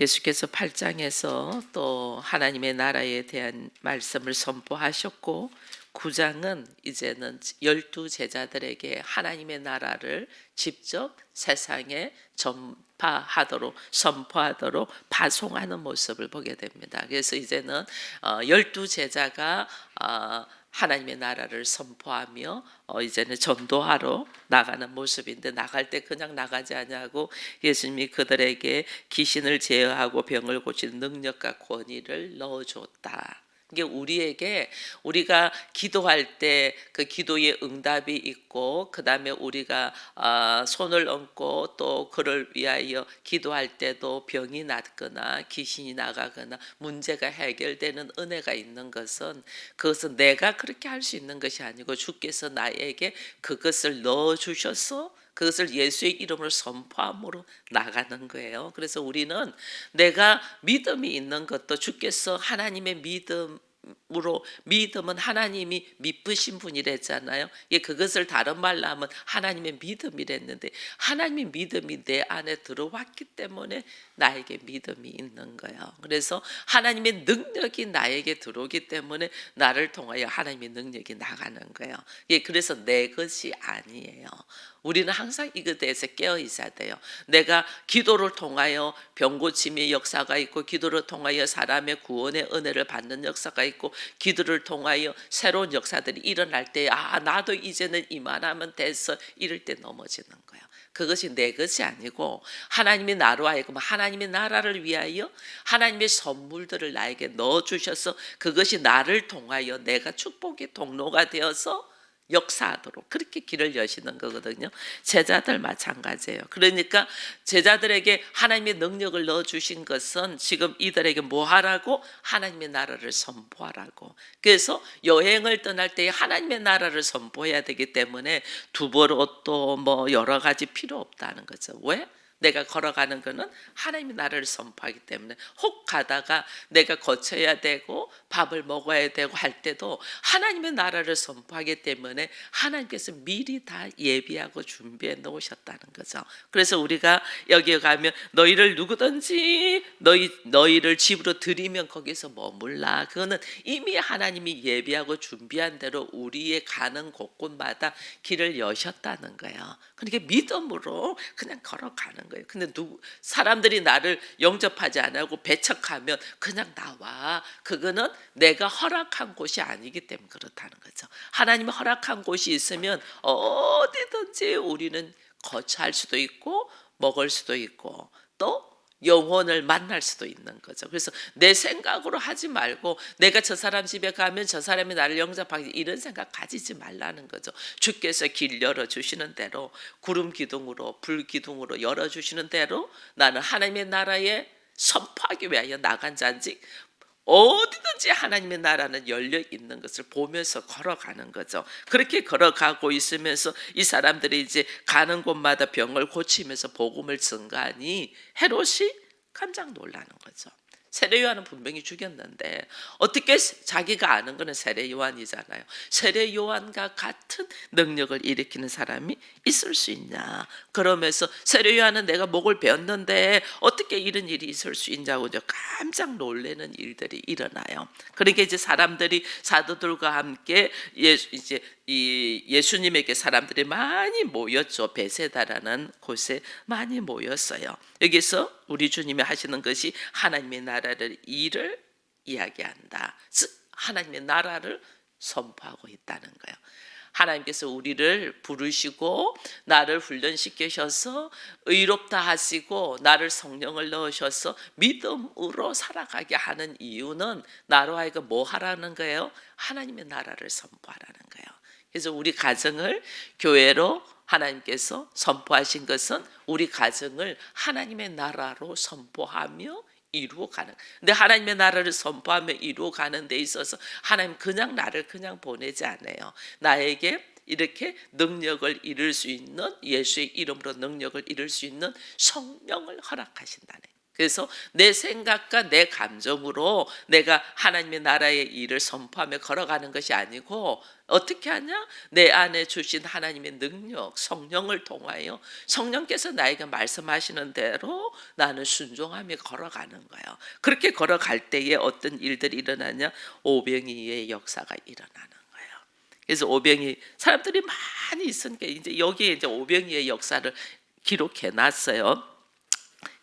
예수께서 8장에서 또 하나님의 나라에 대한 말씀을 선포하셨고 9장은 이제는 12제자들에게 하나님의 나라를 직접 세상에 전파하도록 선포하도록 파송하는 모습을 보게 됩니다. 그래서 이제는 12제자가 하나님의 나라를 선포하며 이제는 전도하러 나가는 모습인데, 나갈 때 그냥 나가지 않냐고 예수님이 그들에게 귀신을 제어하고 병을 고치는 능력과 권위를 넣어줬다. 이게 우리에게, 우리가 기도할 때 그 기도의 응답이 있고, 그 다음에 우리가 손을 얹고 또 그를 위하여 기도할 때도 병이 낫거나 귀신이 나가거나 문제가 해결되는 은혜가 있는 것은, 그것은 내가 그렇게 할 수 있는 것이 아니고 주께서 나에게 그것을 넣어주셔서 그것을 예수의 이름으로 선포함으로 나가는 거예요. 그래서 우리는 내가 믿음이 있는 것도 주께서 하나님의 믿음은 하나님이 믿으신 분이랬잖아요. 예, 그것을 다른 말로 하면 하나님의 믿음이랬는데, 하나님의 믿음이 내 안에 들어왔기 때문에 나에게 믿음이 있는 거예요. 그래서 하나님의 능력이 나에게 들어오기 때문에 나를 통하여 하나님의 능력이 나가는 거예요. 예, 그래서 내 것이 아니에요. 우리는 항상 이것에 대해서 깨어 있어야 돼요. 내가 기도를 통하여 병 고침의 역사가 있고, 기도를 통하여 사람의 구원의 은혜를 받는 역사가 있고, 기도를 통하여 새로운 역사들이 일어날 때 나도 이제는 이만하면 됐어 이럴 때 넘어지는 거예요. 그것이 내 것이 아니고 하나님이 나로 하여금 하나님의 나라를 위하여 하나님의 선물들을 나에게 넣어주셔서 그것이 나를 통하여 내가 축복의 통로가 되어서 역사하도록 그렇게 길을 여시는 거거든요. 제자들 마찬가지예요. 그러니까 제자들에게 하나님의 능력을 넣어주신 것은 지금 이들에게 뭐 하라고? 하나님의 나라를 선포하라고. 그래서 여행을 떠날 때 하나님의 나라를 선포해야 되기 때문에 두벌옷도 뭐 여러 가지 필요 없다는 거죠. 왜? 내가 걸어가는 거는 하나님의 나라를 선포하기 때문에, 혹 가다가 내가 거쳐야 되고 밥을 먹어야 되고 할 때도 하나님의 나라를 선포하기 때문에 하나님께서 미리 다 예비하고 준비해 놓으셨다는 거죠. 그래서 우리가 여기에 가면 너희를 누구든지 너희를 집으로 들이면 거기서 머물라. 그거는 이미 하나님이 예비하고 준비한 대로 우리의 가는 곳곳마다 길을 여셨다는 거예요. 그러니까 믿음으로 그냥 걸어가는 거예요. 근데 사람들이 나를 영접하지 않고 배척하면 그냥 나와. 그거는 내가 허락한 곳이 아니기 때문에 그렇다는 거죠. 하나님이 허락한 곳이 있으면 어디든지 우리는 거처할 수도 있고 먹을 수도 있고 또 영혼을 만날 수도 있는 거죠. 그래서 내 생각으로 하지 말고 내가 저 사람 집에 가면 저 사람이 나를 영접하기, 이런 생각 가지지 말라는 거죠. 주께서 길 열어주시는 대로, 구름 기둥으로 불 기둥으로 열어주시는 대로 나는 하나님의 나라에 선포하기 위하여 나간 자인지, 어디든지 하나님의 나라는 열려 있는 것을 보면서 걸어가는 거죠. 그렇게 걸어가고 있으면서 이 사람들이 이제 가는 곳마다 병을 고치면서 복음을 증가하니 헤롯이 깜짝 놀라는 거죠. 세례 요한은 분명히 죽였는데 어떻게 자기가 아는 거는 세례 요한이잖아요. 세례 요한과 같은 능력을 일으키는 사람이 있을 수 있냐. 그러면서 세례 요한은 내가 목을 베었는데 어떻게 이런 일이 있을 수 있냐고 깜짝 놀라는 일들이 일어나요. 그러니까 이제 사람들이 사도들과 함께 예수님에게 사람들이 많이 모였죠. 베세다라는 곳에 많이 모였어요. 여기서 우리 주님이 하시는 것이 하나님의 나라를 일을 이야기한다. 즉 하나님의 나라를 선포하고 있다는 거예요. 하나님께서 우리를 부르시고 나를 훈련시키셔서 의롭다 하시고 나를 성령을 넣으셔서 믿음으로 살아가게 하는 이유는 나로 하여금 뭐 하라는 거예요? 하나님의 나라를 선포하라는 거예요. 그래서 우리 가정을 교회로 하나님께서 선포하신 것은 우리 가정을 하나님의 나라로 선포하며 이루어가는. 근데 하나님의 나라를 선포하며 이루어가는 데 있어서 하나님 그냥 나를 그냥 보내지 않아요. 나에게 이렇게 능력을 이룰 수 있는, 예수의 이름으로 능력을 이룰 수 있는 성령을 허락하신다네. 그래서 내 생각과 내 감정으로 내가 하나님의 나라의 일을 선포하며 걸어가는 것이 아니고 어떻게 하냐? 내 안에 주신 하나님의 능력, 성령을 통하여 성령께서 나에게 말씀하시는 대로 나는 순종하며 걸어가는 거예요. 그렇게 걸어갈 때에 어떤 일들이 일어나냐? 오병이의 역사가 일어나는 거예요. 그래서 오병이 사람들이 많이 있으니까 이제 여기에 이제 오병이의 역사를 기록해 놨어요.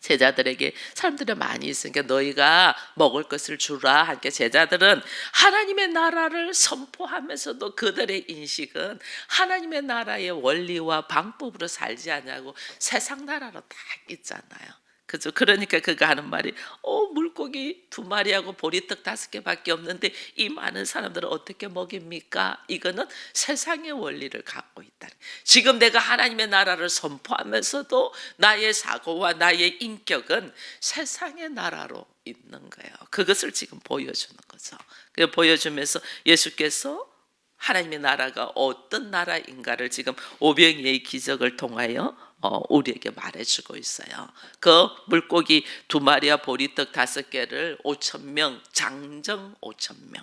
제자들에게 사람들이 많이 있으니까 너희가 먹을 것을 주라 하니까 제자들은 하나님의 나라를 선포하면서도 그들의 인식은 하나님의 나라의 원리와 방법으로 살지 않냐고 세상 나라로 다 있잖아요. 그죠? 그러니까 그가 하는 말이 물고기 2마리하고 보리떡 5개밖에 없는데 이 많은 사람들은 어떻게 먹입니까? 이거는 세상의 원리를 갖고 있다. 지금 내가 하나님의 나라를 선포하면서도 나의 사고와 나의 인격은 세상의 나라로 있는 거예요. 그것을 지금 보여주는 거죠. 그걸 보여주면서 예수께서 하나님의 나라가 어떤 나라인가를 지금 오병이의 기적을 통하여 우리에게 말해주고 있어요. 그 물고기 2마리와 보리떡 5개를 5,000명, 장정 5,000명.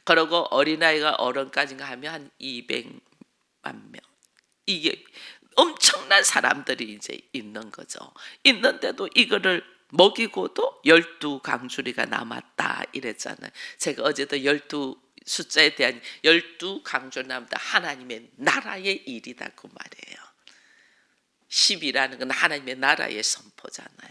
그리고 어린아이가 어른까지가 하면 한 200만 명. 이게 엄청난 사람들이 이제 있는 거죠. 있는데도 이거를 먹이고도 12강주리가 남았다 이랬잖아요. 제가 어제도 12 숫자에 대한 12강주리 남았다. 하나님의 나라의 일이다 그 말이에요. 10이라는 건 하나님의 나라의 선포잖아요.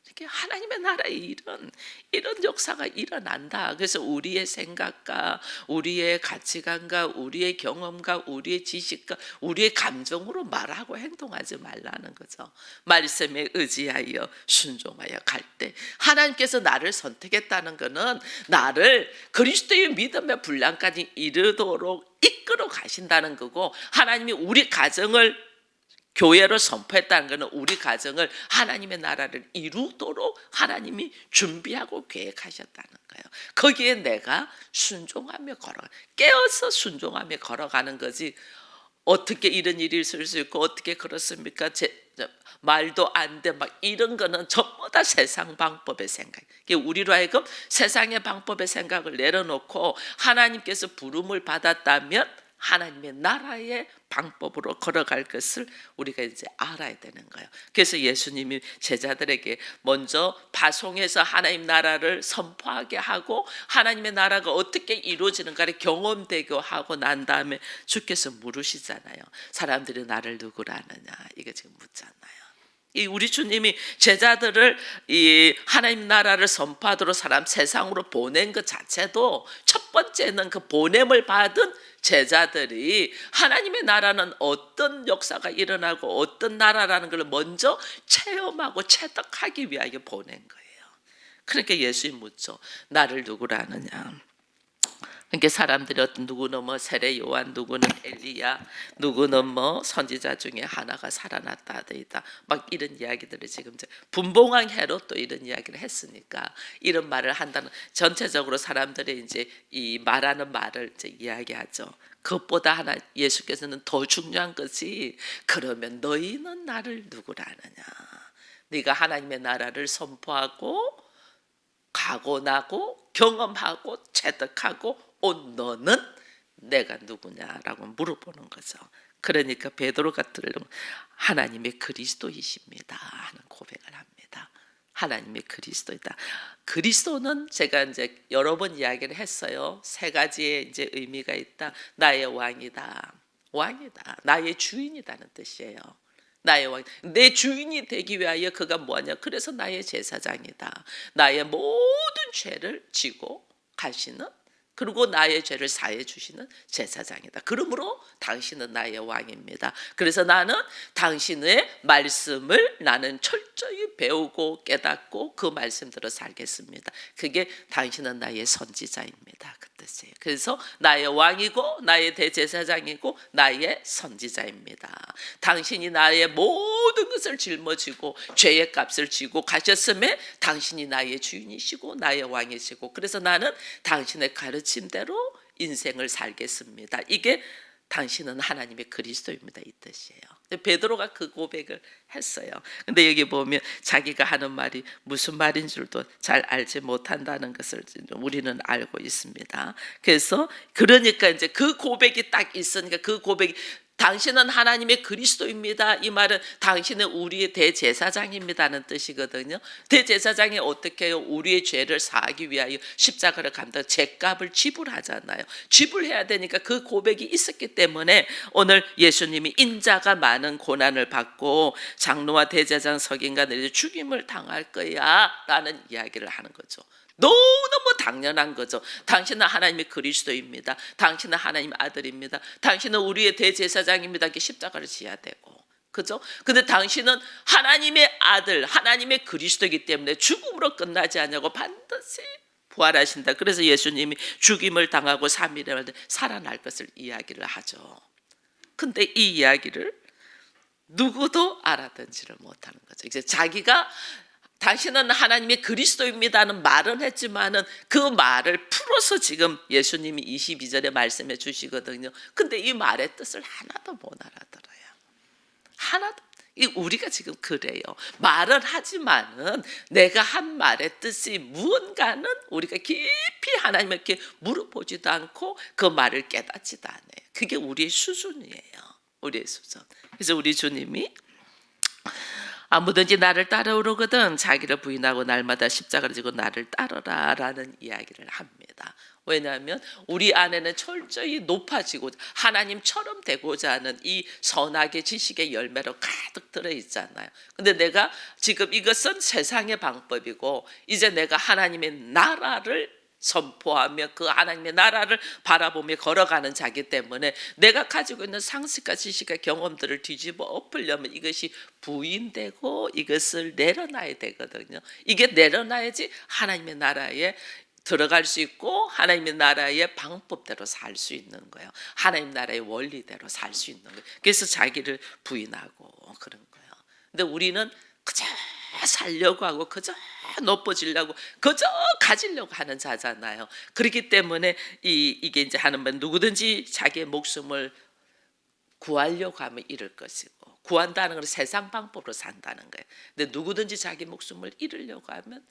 이렇게 하나님의 나라의 일은 이런 역사가 일어난다. 그래서 우리의 생각과 우리의 가치관과 우리의 경험과 우리의 지식과 우리의 감정으로 말하고 행동하지 말라는 거죠. 말씀에 의지하여 순종하여 갈 때 하나님께서 나를 선택했다는 것은 나를 그리스도의 믿음의 분량까지 이르도록 이끌어 가신다는 거고, 하나님이 우리 가정을 교회로 선포했다는 것은 우리 가정을 하나님의 나라를 이루도록 하나님이 준비하고 계획하셨다는 거예요. 거기에 내가 순종하며 깨어서 순종하며 걸어가는 거지. 어떻게 이런 일이 있을 수 있고 어떻게 그렇습니까? 말도 안 돼 막 이런 거는 전부 다 세상 방법의 생각. 우리로 하여금 세상의 방법의 생각을 내려놓고 하나님께서 부름을 받았다면 하나님의 나라의 방법으로 걸어갈 것을 우리가 이제 알아야 되는 거예요. 그래서 예수님이 제자들에게 먼저 파송해서 하나님 나라를 선포하게 하고 하나님의 나라가 어떻게 이루어지는가를 경험되게 하고 난 다음에 주께서 물으시잖아요. 사람들이 나를 누구라 하느냐, 이거 지금 묻잖아요. 우리 주님이 제자들을 이 하나님 나라를 선포하도록 세상으로 보낸 것 자체도 첫 번째는 그 보냄을 받은 제자들이 하나님의 나라는 어떤 역사가 일어나고 어떤 나라라는 걸 먼저 체험하고 체득하기 위하여 보낸 거예요. 그러니까 예수님 묻죠. 나를 누구라 하느냐. 그러니까 사람들이 누구는 뭐 세례 요한, 누구는 엘리야, 누구는 뭐 선지자 중에 하나가 살아났다 하더이다. 막 이런 이야기들을 지금 분봉왕 헤롯도 이런 이야기를 했으니까 이런 말을 한다는, 전체적으로 사람들이 이제 이 말하는 말을 이제 이야기하죠. 그것보다 하나 예수께서는 더 중요한 것이, 그러면 너희는 나를 누구라 하느냐. 네가 하나님의 나라를 선포하고 각오나고 경험하고 체득하고 온 너는 내가 누구냐라고 물어보는 거죠. 그러니까 베드로 같은 경우는 하나님의 그리스도이십니다 하는 고백을 합니다. 하나님의 그리스도이다. 그리스도는 제가 이제 여러 번 이야기를 했어요. 3가지의 이제 의미가 있다. 나의 왕이다. 왕이다. 나의 주인이라는 뜻이에요. 나의 왕, 내 주인이 되기 위하여 그가 뭐하냐? 그래서 나의 제사장이다. 나의 모든 죄를 지고 가시는, 그리고 나의 죄를 사해 주시는 제사장이다. 그러므로 당신은 나의 왕입니다. 그래서 나는 당신의 말씀을 나는 철저히 배우고 깨닫고 그 말씀대로 살겠습니다. 그게 당신은 나의 선지자입니다. 그 뜻이에요. 그래서 나의 왕이고 나의 대제사장이고 나의 선지자입니다. 당신이 나의 모든 것을 짊어지고 죄의 값을 지고 가셨음에 당신이 나의 주인이시고 나의 왕이시고, 그래서 나는 당신의 가르침대로 인생을 살겠습니다. 이게 당신은 하나님의 그리스도입니다, 이 뜻이에요. 근데 베드로가 그 고백을 했어요. 근데 여기 보면 자기가 하는 말이 무슨 말인 줄도 잘 알지 못한다는 것을 우리는 알고 있습니다. 그래서 그러니까 이제 그 고백이 딱 있으니까 그 고백이 당신은 하나님의 그리스도입니다. 이 말은 당신은 우리의 대제사장입니다는 뜻이거든요. 대제사장이 어떻게 해요? 우리의 죄를 사하기 위하여 십자가를 감당, 죄값을 지불하잖아요. 지불해야 되니까 그 고백이 있었기 때문에 오늘 예수님이 인자가 많은 고난을 받고 장로와 대제사장 석인관들이 죽임을 당할 거야 라는 이야기를 하는 거죠. 너무너무 당연한 거죠. 당신은 하나님의 그리스도입니다. 당신은 하나님의 아들입니다. 당신은 우리의 대제사장입니다. 이렇게 십자가를 지어야 되고, 그죠? 근데 당신은 하나님의 아들, 하나님의 그리스도이기 때문에 죽음으로 끝나지 않냐고 반드시 부활하신다. 그래서 예수님이 죽임을 당하고 3일에 만에 살아날 것을 이야기를 하죠. 근데 이 이야기를 누구도 알아듣지를 못하는 거죠. 이제 자기가 당신은 하나님의 그리스도입니다는 말은 했지만은 그 말을 풀어서 지금 예수님이 22절에 말씀해 주시거든요. 근데 이 말의 뜻을 하나도 못 알아들어요. 하나도. 우리가 지금 그래요. 말은 하지만은 내가 한 말의 뜻이 무언가는 우리가 깊이 하나님께 물어보지도 않고 그 말을 깨닫지도 않아요. 그게 우리의 수준이에요. 우리의 수준. 그래서 우리 주님이 아무든지 나를 따라오려거든 자기를 부인하고 날마다 십자가를 지고 나를 따르라 라는 이야기를 합니다. 왜냐하면 우리 안에는 철저히 높아지고 하나님처럼 되고자 하는 이 선악의 지식의 열매로 가득 들어있잖아요. 근데 내가 지금 이것은 세상의 방법이고 이제 내가 하나님의 나라를 선포하며 그 하나님의 나라를 바라보며 걸어가는 자기 때문에 내가 가지고 있는 상식과 지식과 경험들을 뒤집어 엎으려면 이것이 부인되고 이것을 내려놔야 되거든요. 이게 내려놔야지 하나님의 나라에 들어갈 수 있고 하나님의 나라의 방법대로 살 수 있는 거예요. 하나님 나라의 원리대로 살 수 있는 거예요. 그래서 자기를 부인하고 그런 거예요. 근데 우리는 그저 살려고 하고 그저 높아지려고 그저 가지려고 하는 자잖아요. 그렇기 때문에 이게 이제 하는 말 누구든지 자기의 목숨을 구하려고 하면 잃을 것이고 구한다는 건 세상 방법으로 산다는 거예요. 근데 누구든지 자기 목숨을 잃으려고 하면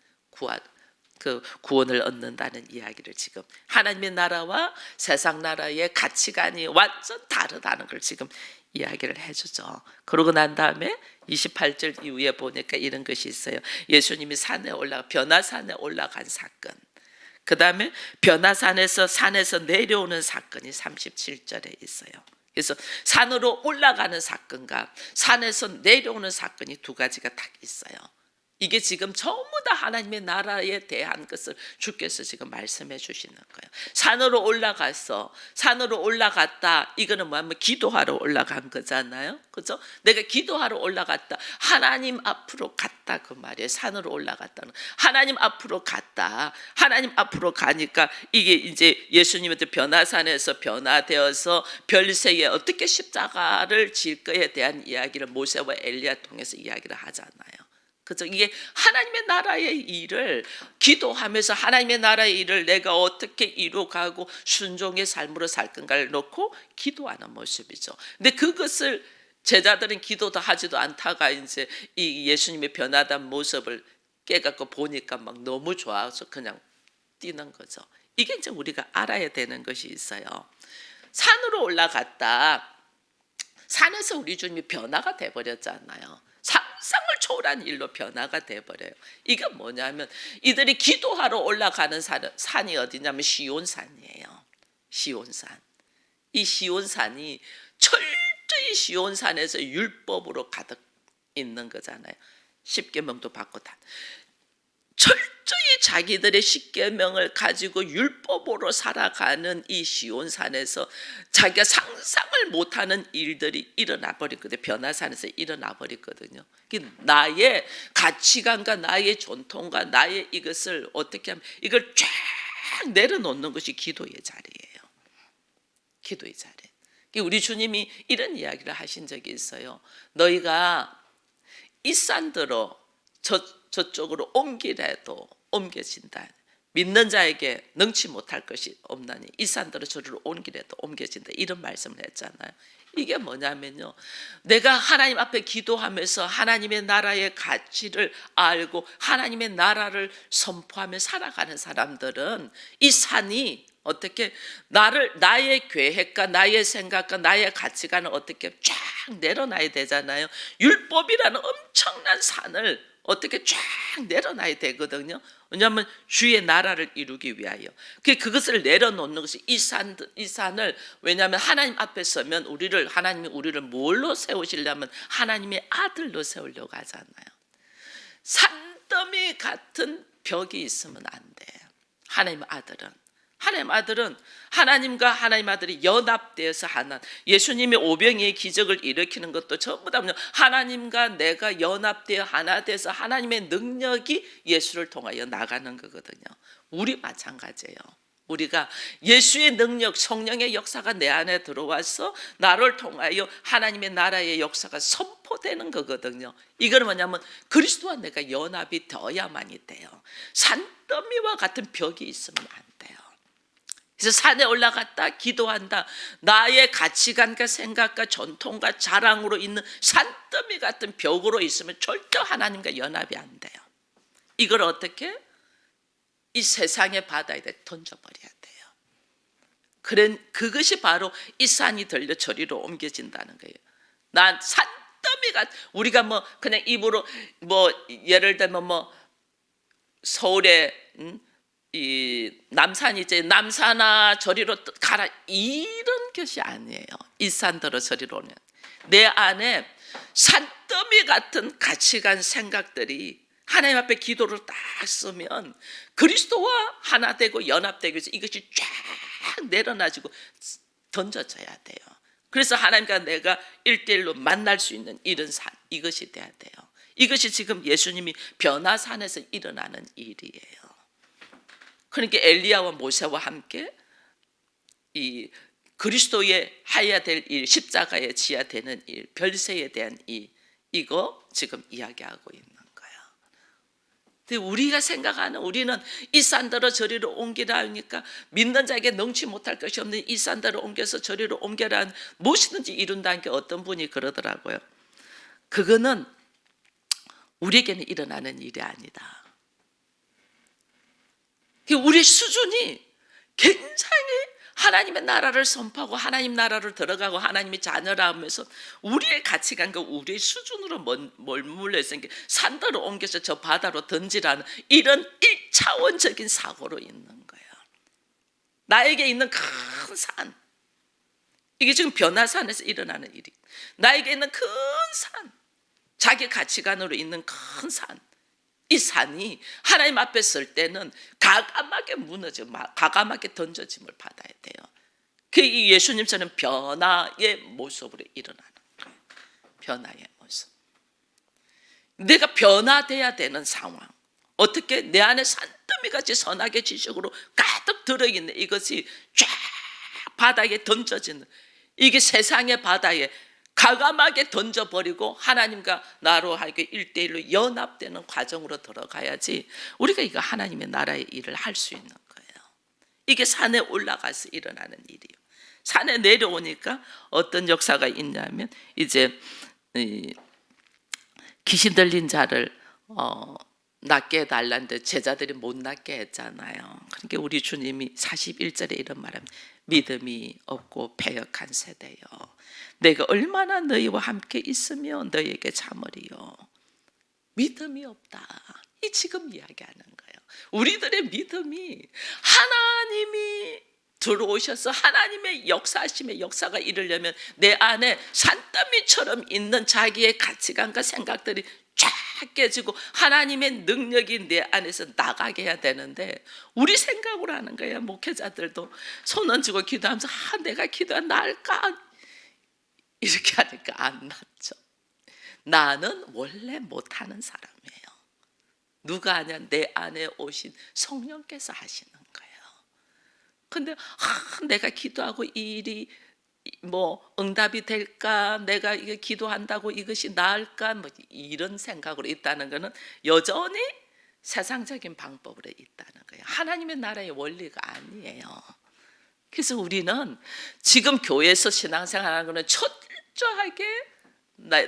구원을 얻는다는 이야기를 지금 하나님의 나라와 세상 나라의 가치관이 완전 다르다는 걸 지금 이야기를 해주죠. 그러고 난 다음에 28절 이후에 보니까 이런 것이 있어요. 예수님이 변화산에 올라간 사건, 그 다음에 변화산에서 산에서 내려오는 사건이 37절에 있어요. 그래서 산으로 올라가는 사건과 산에서 내려오는 사건이 두 가지가 딱 있어요. 이게 지금 전부 다 하나님의 나라에 대한 것을 주께서 지금 말씀해 주시는 거예요. 산으로 올라갔다. 이거는 뭐냐면 기도하러 올라간 거잖아요. 그죠? 내가 기도하러 올라갔다. 하나님 앞으로 갔다 그 말이에요. 산으로 올라갔다는. 하나님 앞으로 갔다. 하나님 앞으로 가니까 이게 이제 예수님한테 변화산에서 변화되어서 별세에 어떻게 십자가를 질 거에 대한 이야기를 모세와 엘리야 통해서 이야기를 하잖아요. 그죠? 이게 하나님의 나라의 일을 기도하면서 하나님의 나라의 일을 내가 어떻게 이루어가고 순종의 삶으로 살 건가를 놓고 기도하는 모습이죠. 근데 그것을 제자들은 기도도 하지도 않다가 이제 이 예수님의 변화된 모습을 깨갖고 보니까 막 너무 좋아서 그냥 뛰는 거죠. 이게 이제 우리가 알아야 되는 것이 있어요. 산으로 올라갔다. 산에서 우리 주님이 변화가 돼버렸잖아요. 상상을 초월한 일로 변화가 돼버려요. 이게 뭐냐면 이들이 기도하러 올라가는 산이 어디냐면 시온산이에요. 시온산. 이 시온산이 철저히 시온산에서 율법으로 가득 있는 거잖아요. 십계명도 받고 다 철저히 자기들의 십계명을 가지고 율법으로 살아가는 이 시온산에서 자기가 상상을 못하는 일들이 일어나 버리거든요. 변화산에서 일어나 버리거든요. 나의 가치관과 나의 전통과 나의 이것을 어떻게 하면 이걸 쫙 내려놓는 것이 기도의 자리예요. 기도의 자리. 우리 주님이 이런 이야기를 하신 적이 있어요. 너희가 이 산들로 저쪽으로 옮기래도 옮겨진다. 믿는 자에게 능치 못할 것이 없나니 이 산들을 저리로 옮기래도 옮겨진다, 이런 말씀을 했잖아요. 이게 뭐냐면요, 내가 하나님 앞에 기도하면서 하나님의 나라의 가치를 알고 하나님의 나라를 선포하며 살아가는 사람들은 이 산이 어떻게 나의 계획과 나의 생각과 나의 가치관을 어떻게 쫙 내려놔야 되잖아요. 율법이라는 엄청난 산을 어떻게 쫙 내려놔야 되거든요. 왜냐하면 주의 나라를 이루기 위하여. 그것을 내려놓는 것이 이 산을, 왜냐하면 하나님 앞에 서면 하나님이 우리를 뭘로 세우시려면 하나님의 아들로 세우려고 하잖아요. 산더미 같은 벽이 있으면 안 돼. 하나님 아들은 하나님과 하나님 아들이 연합되어서 하나, 예수님이 오병이의 기적을 일으키는 것도 전부 다 하나님과 내가 연합되어 하나 돼서 하나님의 능력이 예수를 통하여 나가는 거거든요. 우리 마찬가지예요. 우리가 예수의 능력, 성령의 역사가 내 안에 들어와서 나를 통하여 하나님의 나라의 역사가 선포되는 거거든요. 이건 뭐냐면 그리스도와 내가 연합이 되어야만이 돼요. 산더미와 같은 벽이 있으면 안 돼요. 그래서 산에 올라갔다 기도한다, 나의 가치관과 생각과 전통과 자랑으로 있는 산더미 같은 벽으로 있으면 절대 하나님과 연합이 안 돼요. 이걸 어떻게? 이 세상의 바다에 던져버려야 돼요. 그것이 바로 이 산이 들려 저리로 옮겨진다는 거예요. 난 산더미가, 우리가 그냥 입으로 예를 들면 서울에 이 남산이 이제 남산아 저리로 가라, 이런 것이 아니에요. 이 산들어 저리로 오면 내 안에 산더미 같은 가치관, 생각들이 하나님 앞에 기도를 딱 쓰면 그리스도와 하나 되고 연합되기 위해서 이것이 쫙 내려놔지고 던져져야 돼요. 그래서 하나님과 내가 1대1로 만날 수 있는 이런 산, 이것이 돼야 돼요. 이것이 지금 예수님이 변화산에서 일어나는 일이에요. 그러니까 엘리야와 모세와 함께 이 그리스도의 해야 될 일, 십자가에 지어야 되는 일, 별세에 대한 이거 지금 이야기하고 있는 거예요. 근데 우리가 생각하는, 우리는 이 산들을 저리로 옮기라 하니까 믿는 자에게 능치 못할 것이 없는 이 산들을 옮겨서 저리로 옮겨라, 무엇이든지 이룬다는 게, 어떤 분이 그러더라고요. 그거는 우리에게는 일어나는 일이 아니다. 우리 수준이 굉장히 하나님의 나라를 선포하고 하나님 나라로 들어가고 하나님의 자녀라 하면서 우리의 가치관과 우리의 수준으로 머물러 있으니까 산더러 옮겨서 저 바다로 던지라는 이런 1차원적인 사고로 있는 거예요. 나에게 있는 큰 산, 이게 지금 변화산에서 일어나는 일이, 나에게 있는 큰 산, 자기 가치관으로 있는 큰 산, 이 산이 하나님 앞에 설 때는 과감하게 과감하게 던져짐을 받아야 돼요. 이 예수님처럼 변화의 모습으로 일어나는 거예요. 변화의 모습. 내가 변화돼야 되는 상황. 어떻게? 내 안에 산더미같이 선악의 지식으로 가득 들어있는 이것이 쫙 바다에 던져지는, 이게 세상의 바다에 과감하게 던져버리고 하나님과 나로 하여금 1대1로 연합되는 과정으로 들어가야지 우리가 이거 하나님의 나라의 일을 할 수 있는 거예요. 이게 산에 올라가서 일어나는 일이에요. 산에 내려오니까 어떤 역사가 있냐면, 이제 귀신 들린 자를 낫게 해달라는데 제자들이 못 낫게 했잖아요. 그러니까 우리 주님이 41절에 이런 말합니다. 믿음이 없고 패역한 세대여, 내가 얼마나 너희와 함께 있으며 너희에게 참으리요. 믿음이 없다, 이 지금 이야기하는 거예요. 우리들의 믿음이 하나님이 들어오셔서 하나님의 역사하심의 역사가 이루려면 내 안에 산더미처럼 있는 자기의 가치관과 생각들이 쫙 깨지고 하나님의 능력이 내 안에서 나가게 해야 되는데, 우리 생각으로 하는 거예요. 목회자들도 손 얹고 기도하면서 내가 기도하면 나을까? 이렇게 하니까 안 낫죠. 나는 원래 못하는 사람이에요. 누가 하냐? 내 안에 오신 성령께서 하시는 거예요. 근데 내가 기도하고 이 일이 응답이 될까? 내가 이게 기도한다고 이것이 나을까? 이런 생각으로 있다는 것은 여전히 세상적인 방법으로 있다는 거예요. 하나님의 나라의 원리가 아니에요. 그래서 우리는 지금 교회에서 신앙생활하는 거는 철저하게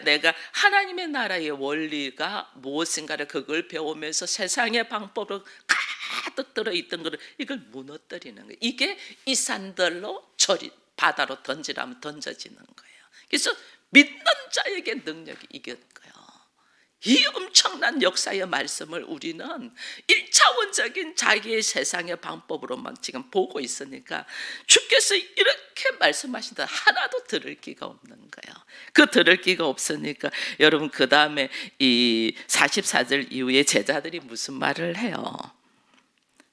내가 하나님의 나라의 원리가 무엇인가를 그걸 배우면서 세상의 방법으로 가득 들어있던 거를 이걸 무너뜨리는 거예요. 이게 이 산들로 바다로 던지라면 던져지는 거예요. 그래서 믿는 자에게 능력이 이기는 거예요. 이 엄청난 역사의 말씀을 우리는 1차원적인 자기의 세상의 방법으로만 지금 보고 있으니까 주께서 이렇게 말씀하신다 하나도 들을 기가 없는 거예요. 그 들을 기가 없으니까 여러분 그 다음에 이 44절 이후에 제자들이 무슨 말을 해요?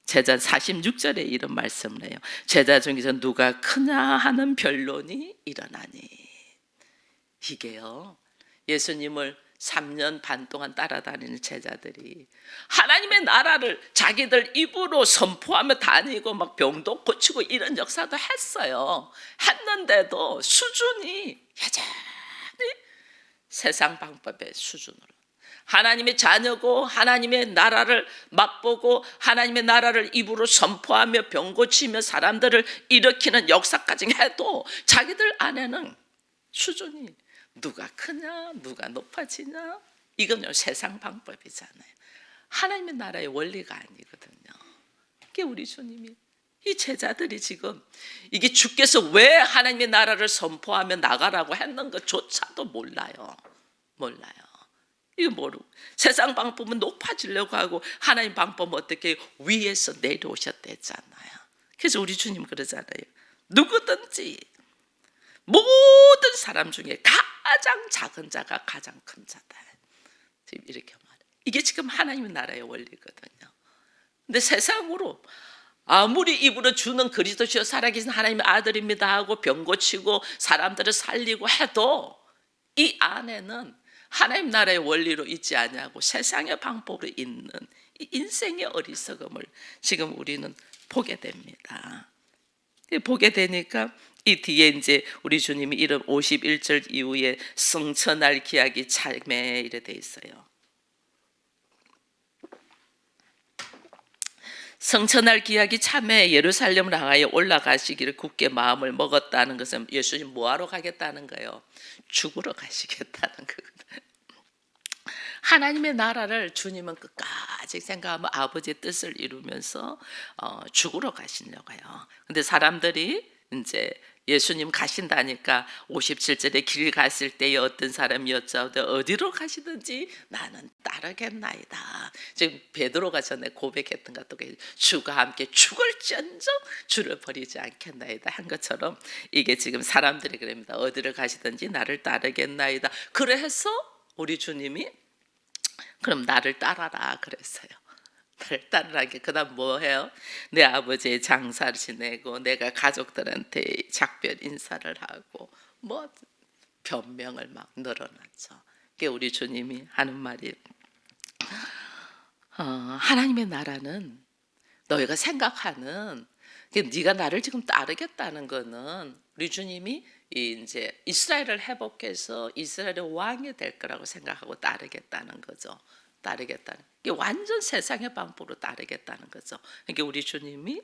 제자 46절에 이런 말씀을 해요. 제자 중에서 누가 크냐 하는 변론이 일어나니. 이게요, 예수님을 3년 반 동안 따라다니는 제자들이 하나님의 나라를 자기들 입으로 선포하며 다니고 막 병도 고치고 이런 역사도 했어요. 했는데도 수준이 여전히 세상 방법의 수준으로, 하나님의 자녀고 하나님의 나라를 맛보고 하나님의 나라를 입으로 선포하며 병 고치며 사람들을 일으키는 역사까지 해도 자기들 안에는 수준이 누가 크냐 누가 높아지냐 이건 세상 방법이잖아요. 하나님의 나라의 원리가 아니거든요. 이게 우리 주님이 이 제자들이 지금 이게 주께서 왜 하나님의 나라를 선포하며 나가라고 했는 것조차도 몰라요. 이거 모르고 세상 방법은 높아지려고 하고 하나님 방법은 어떻게 위에서 내려오셨댔잖아요. 그래서 우리 주님 그러잖아요. 누구든지 모든 사람 중에 가장 작은 자가 가장 큰 자다. 지금 이렇게 말해. 이게 지금 하나님의 나라의 원리거든요. 근데 세상으로 아무리 입으로 주는 그리스도시여 살아계신 하나님의 아들입니다 하고 병 고치고 사람들을 살리고 해도 이 안에는 하나님 나라의 원리로 있지 않냐고 세상의 방법으로 있는 이 인생의 어리석음을 지금 우리는 보게 됩니다. 보게 되니까 이 뒤에 이제 우리 주님이 이런 51절 이후에 성천할 기약이 참에 이래 돼 있어요. 성천할 기약이 참에 예루살렘을 향하여 올라가시기를 굳게 마음을 먹었다는 것은 예수님 뭐하러 가겠다는 거예요? 죽으러 가시겠다는 거거든요. 하나님의 나라를 주님은 끝까지 생각하며 아버지의 뜻을 이루면서 죽으러 가시려고 해요. 근데 사람들이 이제 예수님 가신다니까 57절에 길 갔을 때에 어떤 사람이 여짜오되 어디로 가시든지 나는 따르겠나이다. 지금 베드로가 전에 고백했던 것도 주가 함께 죽을지언정 주를 버리지 않겠나이다 한 것처럼 이게 지금 사람들이 그럽니다. 어디를 가시든지 나를 따르겠나이다. 그래서 우리 주님이 그럼 나를 따라라 그랬어요. 나를 따르라게. 그다음 뭐 해요? 내 아버지의 장사를 지내고 내가 가족들한테 작별 인사를 하고 뭐 변명을 막 늘어났죠. 그게 우리 주님이 하는 말이 하나님의 나라는 너희가 생각하는 네가 나를 지금 따르겠다는 거는 우리 주님이 이제 이스라엘을 회복해서 이스라엘의 왕이 될 거라고 생각하고 따르겠다는 거죠. 따르겠다는 이게 완전 세상의 방법으로 따르겠다는 거죠. 그러니까 우리 주님이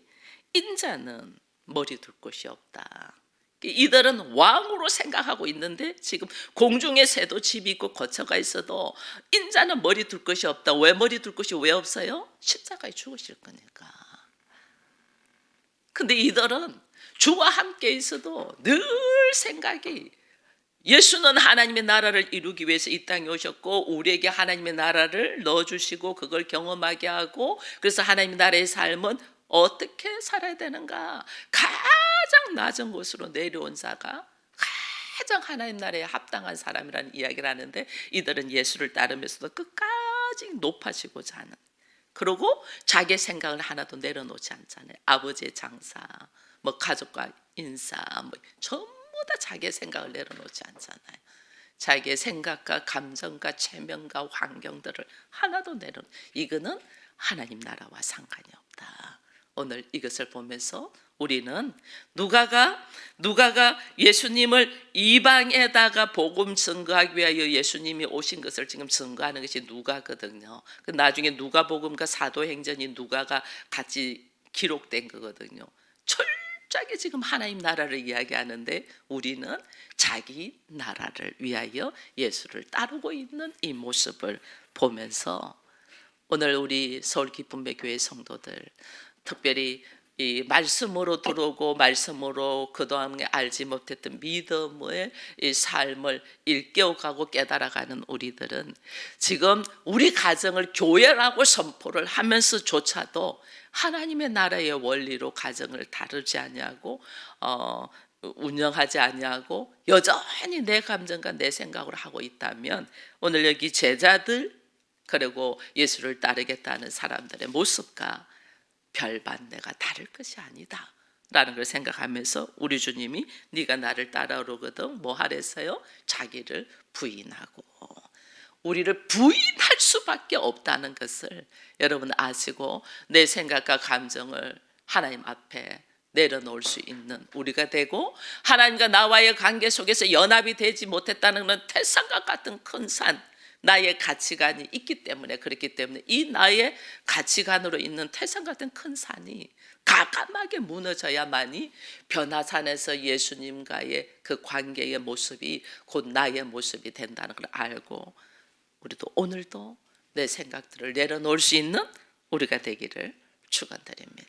인자는 머리 둘 곳이 없다. 이들은 왕으로 생각하고 있는데 지금 공중에 새도 집이 있고 거처가 있어도 인자는 머리 둘 곳이 없다. 왜 머리 둘 곳이 왜 없어요? 십자가에 죽으실 거니까. 근데 이들은 주와 함께 있어도 늘 생각이 예수는 하나님의 나라를 이루기 위해서 이 땅에 오셨고 우리에게 하나님의 나라를 넣어주시고 그걸 경험하게 하고 그래서 하나님의 나라의 삶은 어떻게 살아야 되는가. 가장 낮은 곳으로 내려온 자가 가장 하나님 나라에 합당한 사람이라는 이야기를 하는데 이들은 예수를 따르면서도 끝까지 높아지고자 하는, 그리고 자기의 생각을 하나도 내려놓지 않잖아요. 아버지의 장사, 뭐 가족과 인사, 뭐 전부 다 자기의 생각을 내려놓지 않잖아요. 자기의 생각과 감정과 체면과 환경들을 하나도 이거는 하나님 나라와 상관이 없다. 오늘 이것을 보면서 우리는 누가가 예수님을 이방에다가 복음 증거하기 위하여 예수님이 오신 것을 지금 증거하는 것이 누가거든요. 나중에 누가복음과 사도행전이 누가가 같이 기록된 거거든요. 철저하게 지금 하나님 나라를 이야기하는데 우리는 자기 나라를 위하여 예수를 따르고 있는 이 모습을 보면서 오늘 우리 서울 기쁨의 교회 성도들 특별히 이 말씀으로 들어오고 말씀으로 그동안에 알지 못했던 믿음의 이 삶을 일깨워가고 깨달아가는 우리들은 지금 우리 가정을 교회라고 선포를 하면서조차도 하나님의 나라의 원리로 가정을 다루지 아니하고 운영하지 아니하고 여전히 내 감정과 내 생각으로 하고 있다면 오늘 여기 제자들 그리고 예수를 따르겠다는 사람들의 모습과 별반대가 다를 것이 아니다 라는 걸 생각하면서 우리 주님이 네가 나를 따라오거든 뭐 하래서요? 자기를 부인하고 우리를 부인할 수밖에 없다는 것을 여러분 아시고 내 생각과 감정을 하나님 앞에 내려놓을 수 있는 우리가 되고 하나님과 나와의 관계 속에서 연합이 되지 못했다는 건 태산과 같은 큰 산 나의 가치관이 있기 때문에 그렇기 때문에 이 나의 가치관으로 있는 태산 같은 큰 산이 가감하게 무너져야만이 변화산에서 예수님과의 그 관계의 모습이 곧 나의 모습이 된다는 걸 알고 우리도 오늘도 내 생각들을 내려놓을 수 있는 우리가 되기를 축원드립니다.